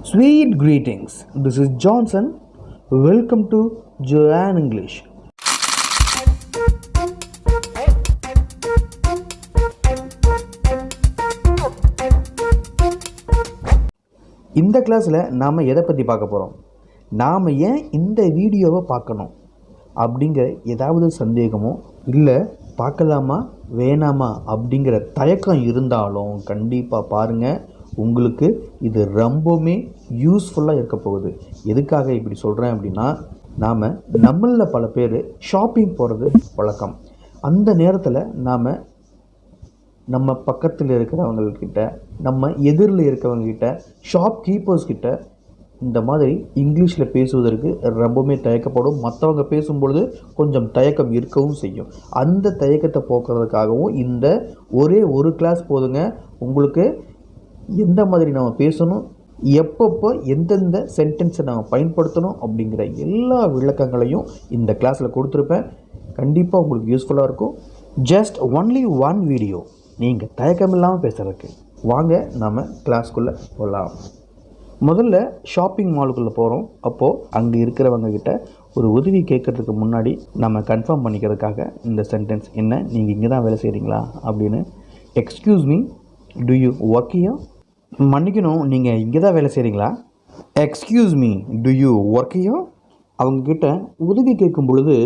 Sweet greetings. This is Johnson. Welcome to JOAN English. இந்த கிளாஸில் நாம் எதை பற்றி பார்க்க போகிறோம், நாம் ஏன் இந்த வீடியோவை பார்க்கணும் அப்படிங்கிற ஏதாவது சந்தேகமோ இல்லை பார்க்கலாமா வேணாமா அப்படிங்கிற தயக்கம் இருந்தாலும் கண்டிப்பாக பாருங்கள். உங்களுக்கு இது ரொம்பவுமே யூஸ்ஃபுல்லாக இருக்க போகுது. எதுக்காக இப்படி சொல்கிறேன் அப்படின்னா, நம்மளில் பல பேர் ஷாப்பிங் போகிறது வழக்கம். அந்த நேரத்தில் நம்ம பக்கத்தில் இருக்கிறவங்கக்கிட்ட, நம்ம எதிரில் இருக்கிறவங்கக்கிட்ட, ஷாப் கீப்பர்ஸ்கிட்ட இந்த மாதிரி இங்கிலீஷில் பேசுவதற்கு ரொம்பவுமே தயக்கப்படும். மற்றவங்க பேசும்பொழுது கொஞ்சம் தயக்கம் இருக்கவும் செய்யும். அந்த தயக்கத்தை போக்குறதுக்காகவும் இந்த ஒரே ஒரு கிளாஸ் போதுங்க. உங்களுக்கு எந்த மாதிரி நம்ம பேசணும், எப்பப்போ எந்தெந்த சென்டென்ஸை நம்ம பயன்படுத்தணும் அப்படிங்கிற எல்லா விளக்கங்களையும் இந்த கிளாஸில் கொடுத்துருப்பேன். கண்டிப்பாக உங்களுக்கு யூஸ்ஃபுல்லாக இருக்கும். ஜஸ்ட் ஒன்லி ஒன் வீடியோ, நீங்கள் தயக்கம் இல்லாமல் பேசுகிறதுக்கு. வாங்க நம்ம கிளாஸ்க்குள்ளே போகலாம். முதல்ல ஷாப்பிங் மாலுக்குள்ளே போகிறோம். அப்போது அங்கே இருக்கிறவங்கக்கிட்ட ஒரு உதவி கேட்குறதுக்கு முன்னாடி நம்ம கன்ஃபார்ம் பண்ணிக்கிறதுக்காக இந்த சென்டென்ஸ் என்ன, நீங்கள் இங்கே தான் வேலை செய்கிறீங்களா அப்படின்னு. Excuse me, do you work here? மன்னிக்கணும், நீங்கள் இங்கே தான் வேலை செய்கிறீங்களா? Excuse me, do you work here? அவங்கக்கிட்ட உதவி கேட்கும் பொழுது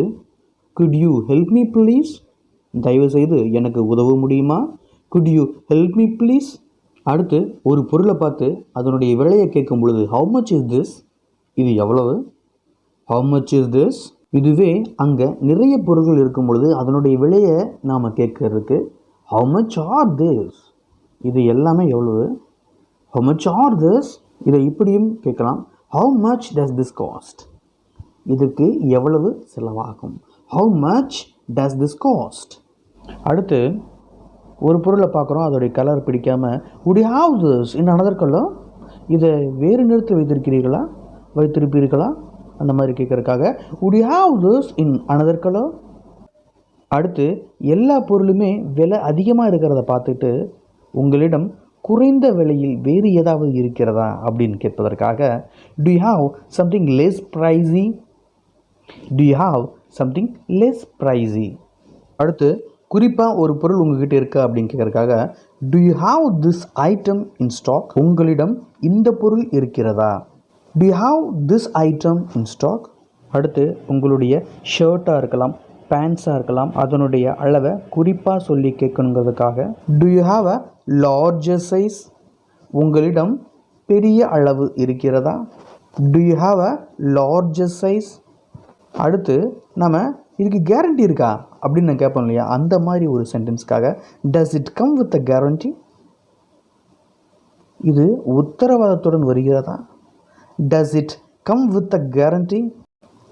could you help me please, தயவுசெய்து எனக்கு உதவ முடியுமா? Could you help me please. அடுத்து ஒரு பொருளை பார்த்து அதனுடைய விலையை கேட்கும் பொழுது ஹவு மச் இஸ் திஸ், இது எவ்வளவு? How much is this. இதுவே அங்கே நிறைய பொருட்கள் இருக்கும் பொழுது அதனுடைய விலையை நாம் கேட்கறதுக்கு ஹவு மச் ஆர் திஸ், இது எல்லாமே எவ்வளவு? How much are this. இதை இப்படியும் கேட்கலாம், how much does this cost, இதுக்கு எவ்வளவு செலவாகும்? How much does this cost. அடுத்து ஒரு பொருளை பார்க்குறோம், அதோடைய கலர் பிடிக்காமல் would you have this in another color, இதை வேறு நிறத்தில் வைத்திருப்பீர்களா அந்த மாதிரி கேட்குறதுக்காக would you have this in another color. அடுத்து எல்லா பொருளுமே விலை அதிகமாக இருக்கிறத பார்த்துட்டு உங்களிடம் குறைந்த விலையில் வேறு ஏதாவது இருக்கிறதா அப்படின்னு கேட்பதற்காக do you have something less pricey, do you have something less pricey. அடுத்து குறிப்பாக ஒரு பொருள் உங்ககிட்ட இருக்கா அப்படின்னு கேட்குறதுக்காக do you have this item in stock, உங்களிடம் இந்த பொருள் இருக்கிறதா? do you have this item in stock. அடுத்து உங்களுடைய ஷர்ட்டாக இருக்கலாம், பேண்ட்ஸாக இருக்கலாம், அதனுடைய அளவை குறிப்பாக சொல்லி கேட்கணுங்கிறதுக்காக do you have a larger size, உங்களிடம் பெரிய அளவு இருக்கிறதா? do you have a larger size. அடுத்து நம்ம இதுக்கு கேரண்டி இருக்கா அப்படின்னு நான் கேட்போம் இல்லையா, அந்த மாதிரி ஒரு சென்டென்ஸ்க்காக does it come with a guarantee, இது உத்தரவாதத்துடன் வருகிறதா? does it come with a guarantee.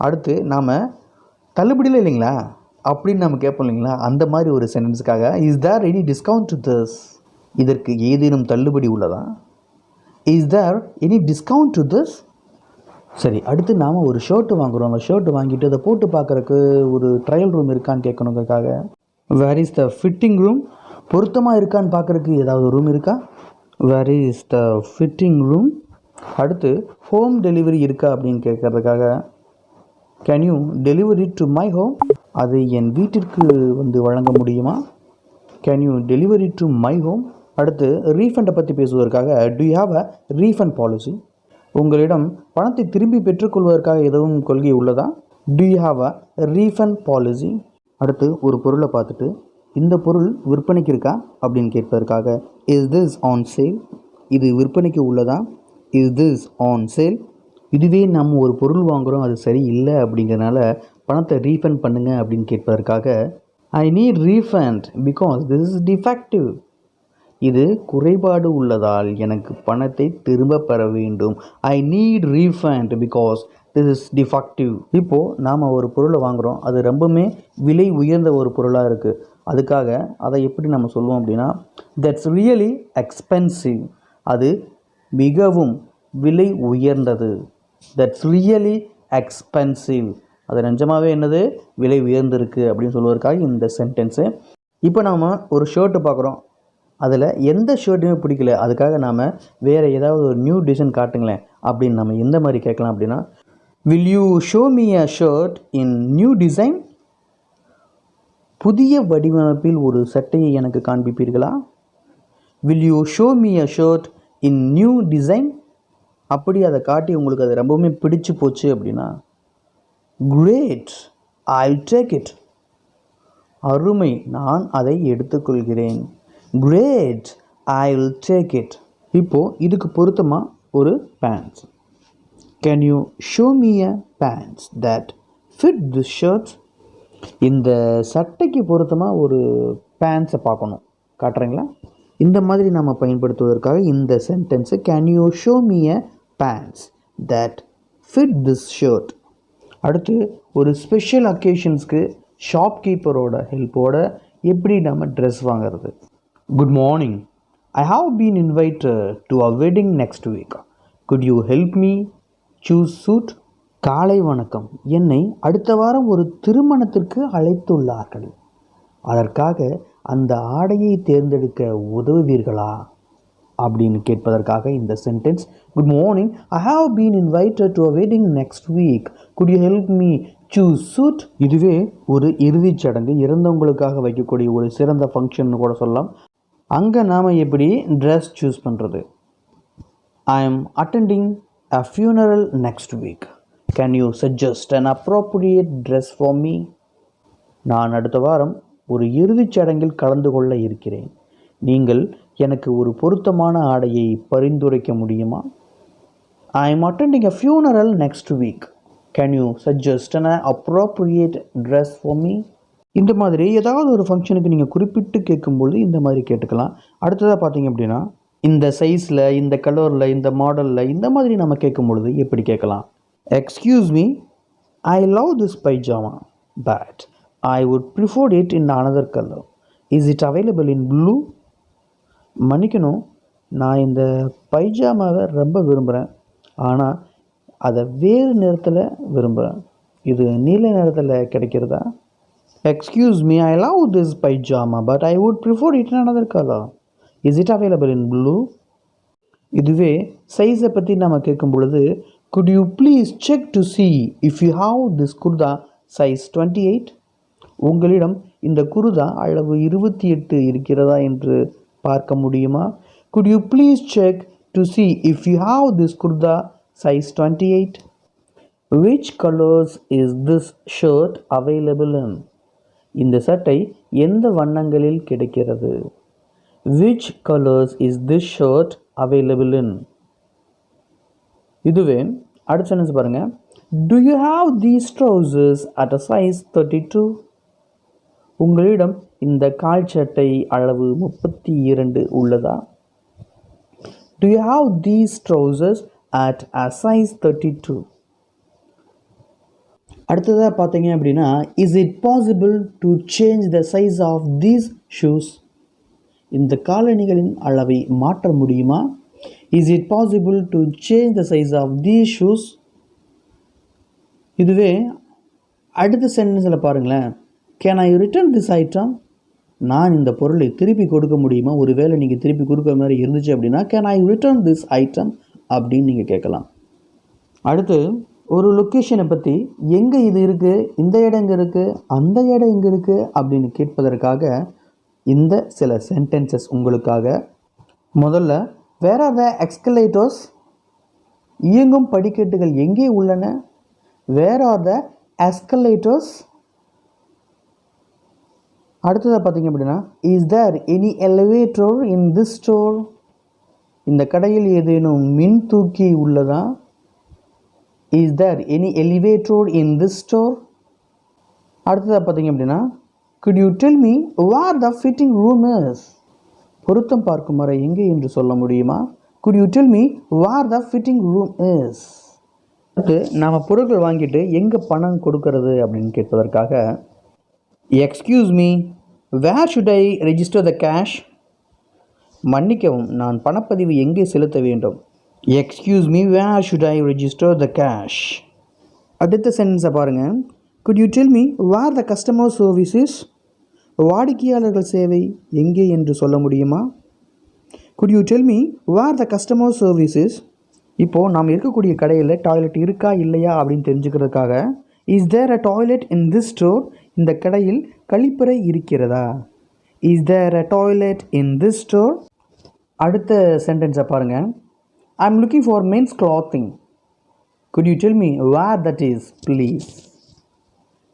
அடுத்து நாம் தள்ளுபடியில் இல்லைங்களா அப்படின்னு நம்ம கேட்போம் இல்லைங்களா, அந்த மாதிரி ஒரு சென்டென்ஸுக்காக is there any discount to this, இதற்கு ஏதேனும் தள்ளுபடி உள்ளதா? Is there any discount to this. சரி, அடுத்து நாம் ஒரு ஷர்ட்டு வாங்குகிறோம். அந்த ஷர்ட்டு வாங்கிட்டு அதை போட்டு பார்க்குறக்கு ஒரு ட்ரையல் ரூம் இருக்கான்னு கேட்கணுங்கிறதுக்காக where is the fitting room, பொருத்தமாக இருக்கான்னு பார்க்குறக்கு ஏதாவது ரூம் இருக்கா? Where is the fitting room. அடுத்து ஹோம் டெலிவரி இருக்கா அப்படின்னு கேட்குறதுக்காக can you delivery to my home, அது என் வீட்டிற்கு வந்து வழங்க முடியுமா? Can you delivery to my home. அடுத்து ரீஃபண்டை பற்றி பேசுவதற்காக do you have a refund policy, உங்களிடம் பணத்தை திரும்பி பெற்றுக்கொள்வதற்காக எதுவும் கொள்கை உள்ளதா? Do you have a refund policy. அடுத்து ஒரு பொருளை பார்த்துட்டு இந்த பொருள் விற்பனைக்கு இருக்கா அப்படின்னு கேட்பதற்காக இஸ் திஸ் ஆன் சேல், இது விற்பனைக்கு உள்ளதா? Is this on sale. இதுவே நம்ம ஒரு பொருள் வாங்குகிறோம், அது சரி இல்லை அப்படிங்கிறனால பணத்தை ரீஃபண்ட் பண்ணுங்க அப்படின்னு கேட்பதற்காக I need refund because this is defective, இது குறைபாடு உள்ளதால் எனக்கு பணத்தை திரும்ப பெற வேண்டும். I need refund because this is defective. இப்போது நாம் ஒரு பொருளை வாங்குகிறோம், அது ரொம்பவுமே விலை உயர்ந்த ஒரு பொருளாக இருக்குது. அதுக்காக அதை எப்படி நம்ம சொல்லுவோம் அப்படின்னா தட்ஸ் ரியலி எக்ஸ்பென்சிவ், அது மிகவும் விலை உயர்ந்தது. தட்ஸ் ரியலி எக்ஸ்பென்சிவ், அது நிஜமாகவே என்னது, விலை உயர்ந்திருக்கு அப்படின்னு சொல்லுவதற்காக இந்த சென்டென்ஸு. இப்போ நாம் ஒரு ஷர்ட்டு பார்க்குறோம், அதில் எந்த ஷர்ட்டுமே பிடிக்கல, அதுக்காக நாம் வேறு ஏதாவது ஒரு நியூ டிசைன் காட்டுங்களேன் அப்படின்னு நம்ம எந்த மாதிரி கேட்கலாம் அப்படின்னா, will you show me a shirt in new design? புதிய வடிவமைப்பில் ஒரு சட்டையை எனக்கு காண்பிப்பீர்களா? Will you show me a shirt in new design? அப்படி அதை காட்டி உங்களுக்கு அது ரொம்பவுமே பிடிச்சு போச்சு அப்படின்னா, கிரேட், ஐல் டேக் இட். அருமை, நான் அதை எடுத்துக்கொள்கிறேன். Great, I'll take it. இப்போது இதுக்கு பொருத்தமாக ஒரு pants. Can you show me a pants that fit this shirt? இந்த சட்டைக்கு பொருத்தமாக ஒரு பேண்ட்ஸை பார்க்கணும், காட்டுறீங்களா? இந்த மாதிரி நம்ம பயன்படுத்துவதற்காக இந்த sentence can you show me a pants that fit this shirt. அடுத்து ஒரு ஸ்பெஷல் அக்கேஷன்ஸ்க்கு ஷாப்கீப்பரோட ஹெல்ப்போட எப்படி நம்ம ட்ரெஸ் வாங்கிறது. Good morning, I have been invited to a wedding next week. Could you help me choose suit? காலை வணக்கம், என்னை அடுத்த வாரம் ஒரு திருமணத்திற்கு அழைத்துள்ளார்கள். அதற்காக அந்த ஆடையை தேர்ந்தெடுக்க உதவுவீர்களா அப்படின்னு கேட்பதற்காக இந்த sentence. Good morning, I have been invited to a wedding next week. Could you help me choose suit? இதுவே ஒரு இறுதிச் சடங்கு, இறந்தவங்களுக்காக வைக்கக்கூடிய ஒரு சிறந்த ஃபங்க்ஷன் கூட சொல்லலாம். அங்கே நாம் எப்படி ட்ரெஸ் சூஸ் பண்ணுறது? I am attending a funeral next week. Can you suggest an appropriate dress for me? நான் அடுத்த வாரம் ஒரு இறுதிச் சடங்கில் கலந்து கொள்ள இருக்கிறேன். நீங்கள் எனக்கு ஒரு பொருத்தமான ஆடையை பரிந்துரைக்க முடியுமா? I M attending a funeral next week. Can you suggest an appropriate dress for me? இந்த மாதிரி ஏதாவது ஒரு ஃபங்க்ஷனுக்கு நீங்கள் குறிப்பிட்டு கேட்கும்பொழுது இந்த மாதிரி கேட்டுக்கலாம். அடுத்ததாக பார்த்தீங்க அப்படின்னா, இந்த சைஸில், இந்த கலரில், இந்த மாடலில், இந்த மாதிரி நம்ம கேட்கும் பொழுது எப்படி கேட்கலாம்? Excuse me, I love this pyjama but I would prefer it in another colour. Is it available in blue? மன்னிக்கணும், நான் இந்த பைஜாமாவை ரொம்ப விரும்புகிறேன், ஆனால் அதை வேறு நிறத்தில் விரும்புகிறேன். இது நீல நிறத்தில் கிடைக்கிறதா? Excuse me, I love this pyjama but I would prefer it in another colour. Is it available in blue? இதுவே சைஸை பற்றி நம்ம கேட்கும் பொழுது, could you please check to see if you have this kurta size 28? உங்களிடம் இந்த குர்தா அளவு 28 இருக்கிறதா என்று பார்க்க முடியுமா? Could you please check to see if you have this kurta size 28? Which colours is this shirt available in? இந்த சட்டை எந்த வண்ணங்களில் கிடைக்கிறது? Which colours is this shirt available in? இதுவே அடுத்த சென்டென்ஸ் பாருங்கள். Do you have these trousers at a size 32? உங்களிடம் இந்த கால் சட்டை அளவு 32 உள்ளதா? Do you have these trousers at a size 32? அடுத்ததாக பார்த்தீங்க அப்படின்னா, is it possible to change the size of these shoes? இந்த காலணிகளின் அளவை மாற்ற முடியுமா? Is it possible to change the size of these shoes? இதுவே அடுத்த சென்டென்ஸில் பாருங்களேன். Can I return this item? நான் இந்த பொருளை திருப்பி கொடுக்க முடியுமா? ஒருவேளை நீங்கள் திருப்பி கொடுக்குற மாதிரி இருந்துச்சு அப்படின்னா can I return this item அப்படின்னு நீங்கள் கேட்கலாம். அடுத்து ஒரு லொக்கேஷனை பற்றி, எங்கே இது இருக்குது, இந்த இடம் எங்கே இருக்குது, அந்த இடம் எங்கே இருக்குது அப்படின்னு கேட்பதற்காக இந்த சில சென்டென்சஸ் உங்களுக்காக. முதல்ல, வேர் ஆர் த எஸ்கலேட்டர்ஸ்? இயங்கும் படிக்கட்டுகள் எங்கே உள்ளன? Where are the escalators? அடுத்ததாக பார்த்தீங்க அப்படின்னா, is there any elevator in this store? இந்த கடையில் ஏதேனும் மின் தூக்கி உள்ளதா? Is there any elevator in this store? அடுத்ததாக பார்த்தீங்க அப்படின்னா, could you tell me where the fitting room is? பொருத்தம் பார்க்கும் அறை எங்கே என்று சொல்ல முடியுமா? Could you tell me where the fitting room is? அடுத்து நாம் பொருட்கள் வாங்கிட்டு எங்கே பணம் கொடுக்கறது அப்படின்னு கேட்பதற்காக, excuse me, where should I register the cash? மன்னிக்கவும், நான் பணப்பதிவு எங்கே செலுத்த வேண்டும்? Excuse me, where should I register the cash? அடுத்த சென்டென்ஸை பாருங்கள். Could you tell me where the customer service is? வாடிக்கையாளர்கள் சேவை எங்கே என்று சொல்ல முடியுமா? Could you tell me where the customer service is? இப்போது நாம் இருக்கக்கூடிய கடையில் டாய்லெட் இருக்கா இல்லையா அப்படின்னு தெரிஞ்சுக்கிறதுக்காக is there a toilet in this store? இந்த கடையில் கழிப்பறை இருக்கிறதா? Is there a toilet in this store? அடுத்த சென்டென்ஸை பாருங்கள். I am looking for men's clothing. Could you tell me where that is please?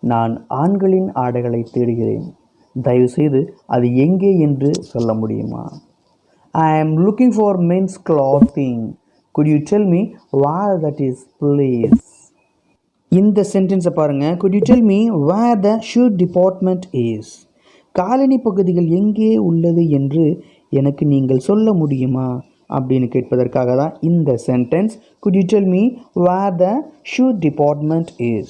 நான் ஆண்களின் ஆடைகளை தேடுகிறேன், தயவுசெய்து அது எங்கே என்று சொல்ல முடியுமா? I am looking for men's clothing. Could you tell me where that is please? இந்த சென்டென்ஸை பாருங்கள். Could you tell me where the shoe department is? காலணி பகுதிகள் எங்கே உள்ளது என்று எனக்கு நீங்கள் சொல்ல முடியுமா அப்படின்னு கேட்பதற்காக தான் இந்த sentence. Could you tell me where the shoe department is?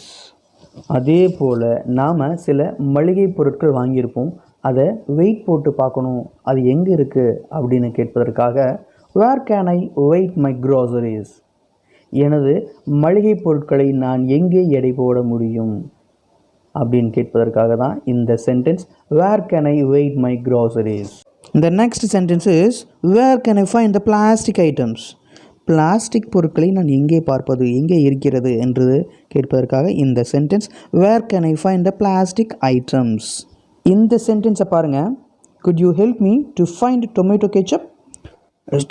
அதே போல் நாம் சில மளிகை பொருட்கள் வாங்கியிருப்போம், அதை வெயிட் போட்டு பார்க்கணும், அது எங்கே இருக்குது அப்படின்னு கேட்பதற்காக Where can I weight my groceries? எனது மளிகை பொருட்களை நான் எங்கே எடை போட முடியும் அப்படின்னு கேட்பதற்காக தான் இந்த sentence. Where can I weight my groceries? The next sentence is Where can I find the plastic items? Plastic பொருட்களை நான் எங்கே பார்ப்பது, எங்கே இருக்கிறது என்று கேட்பதற்காக இந்த sentence. Where can I find the plastic items? இந்த சென்டென்ஸை பாருங்கள். Could you help me to find tomato ketchup?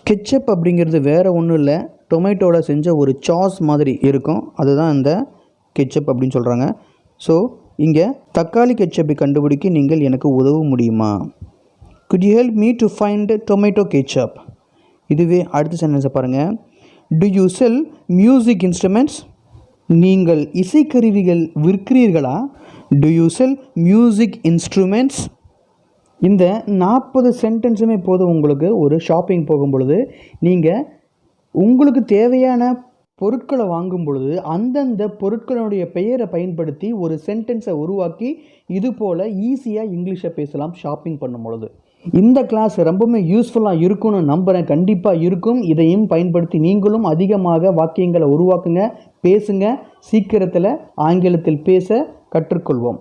Ketchup அப்படிங்கிறது வேறு ஒன்றும் இல்லை, டொமேட்டோவில் செஞ்ச ஒரு சாஸ் மாதிரி இருக்கும், அதுதான் இந்த கெச்சப் அப்படின்னு சொல்கிறாங்க. ஸோ இங்கே தக்காளி கெச்சப்பை கண்டுபிடிக்க நீங்கள் எனக்கு உதவ முடியுமா? Could you help me to find tomato ketchup? இதுவே அடுத்த சென்டென்ஸை பாருங்கள். Do you sell music instruments? நீங்கள் இசைக்கருவிகள் விற்கிறீர்களா? Do you sell music instruments? இந்த 40 சென்டென்ஸுமே போதும் உங்களுக்கு ஒரு ஷாப்பிங் போகும் பொழுது. நீங்கள் உங்களுக்கு தேவையான பொருட்களை வாங்கும் பொழுது அந்தந்த பொருட்களுடைய பெயரை பயன்படுத்தி ஒரு சென்டென்ஸை உருவாக்கி இது போல் ஈஸியாக இங்கிலீஷை பேசலாம் ஷாப்பிங் பண்ணும் பொழுது. இந்த கிளாஸ் ரொம்பவுமே யூஸ்ஃபுல்லாக இருக்கும்னு நம்புகிறேன். கண்டிப்பாக இருக்கும். இதையும் பயன்படுத்தி நீங்களும் அதிகமாக வாக்கியங்களை உருவாக்குங்க, பேசுங்க. சீக்கிரத்தில் ஆங்கிலத்தில் பேச கற்றுக்கொள்வோம்.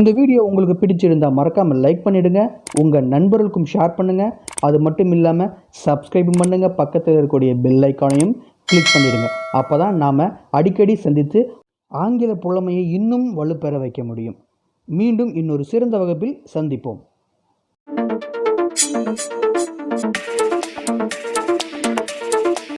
இந்த வீடியோ உங்களுக்கு பிடிச்சிருந்தால் மறக்காமல் லைக் பண்ணிவிடுங்க, உங்கள் நண்பர்களுக்கும் ஷேர் பண்ணுங்கள். அது மட்டும் இல்லாமல் சப்ஸ்கிரைப் பண்ணுங்கள், பக்கத்தில் இருக்கக்கூடிய பெல் ஐக்கானையும் கிளிக் பண்ணிவிடுங்க. அப்போ தான் நாம் அடிக்கடி சந்தித்து ஆங்கில புலமையை இன்னும் வலுப்பெற வைக்க முடியும். மீண்டும் இன்னொரு சிறந்த வகுப்பில் சந்திப்போம்.